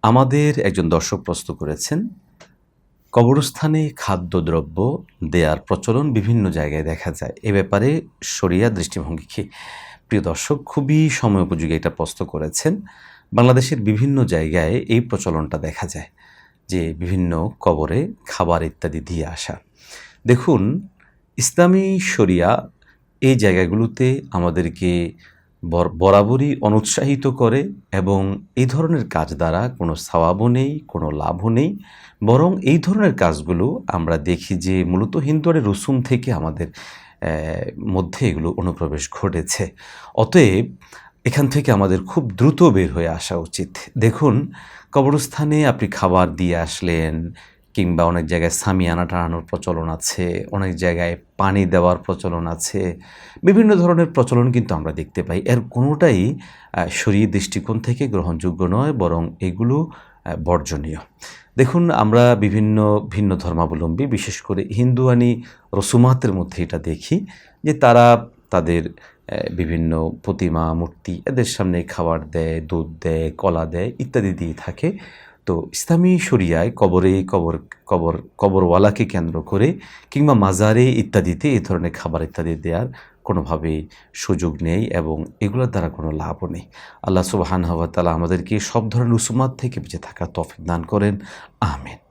আমাদের একজন দর্শক প্রশ্ন করেছেন, কবরস্থানে খাদ্যদ্রব্য দেয়ার প্রচলন বিভিন্ন জায়গায় দেখা যায়। এ ব্যাপারে শরিয়া দৃষ্টিভঙ্গি কী? প্রিয় দর্শক, খুবই সময়োপযোগী একটা প্রশ্ন করেছেন। বাংলাদেশের বিভিন্ন জায়গায় এই প্রচলনটা দেখা যায় যে বিভিন্ন কবরে খাবার ইত্যাদি দিয়ে আসা। দেখুন, ইসলামী শরিয়া এই জায়গাগুলোতে আমাদেরকে বরাবরই অনুৎসাহিত করে এবং এই ধরনের কাজ দ্বারা কোনো সওয়াবও নেই, কোনো লাভও নেই। বরং এই ধরনের কাজগুলো আমরা দেখি যে মূলত হিন্দুয়ানি রসুম থেকে আমাদের মধ্যে এগুলো অনুপ্রবেশ ঘটেছে। অতএব এখান থেকে আমাদের খুব দ্রুত বের হয়ে আসা উচিত। দেখুন, কবরস্থানে আপনি খাবার দিয়ে আসলেন কিংবা অনেক জায়গায় সামিয়ানা টানানোর প্রচলন আছে, অনেক জায়গায় পানি দেওয়ার প্রচলন আছে। বিভিন্ন ধরনের প্রচলন কিন্তু আমরা দেখতে পাই। এর কোনোটাই শরীয়ী দৃষ্টিকোণ থেকে গ্রহণযোগ্য নয়, বরং এগুলো বর্জনীয়। দেখুন, আমরা বিভিন্ন ভিন্ন ধর্মাবলম্বী, বিশেষ করে হিন্দুয়ানি রসুমাতের মধ্যে এটা দেখি যে তারা তাদের বিভিন্ন প্রতিমা, মূর্তি এদের সামনে খাবার দেয়, দুধ দেয়, কলা দেয় ইত্যাদি দিয়ে থাকে। তো ইসলামী শরিয়ায় কবরওয়ালাকে কেন্দ্র করে কিংবা মাজারে ইত্যাদিতে এ ধরনের খাবার ইত্যাদি দেওয়ার কোনোভাবেই সুযোগ নেই এবং এগুলোর দ্বারা কোনো লাভও নেই। আল্লাহ সুবহানাহু ওয়া তাআলা আমাদেরকে সব ধরনের রুসুমাত থেকে বেঁচে থাকার তৌফিক দান করেন। আমিন।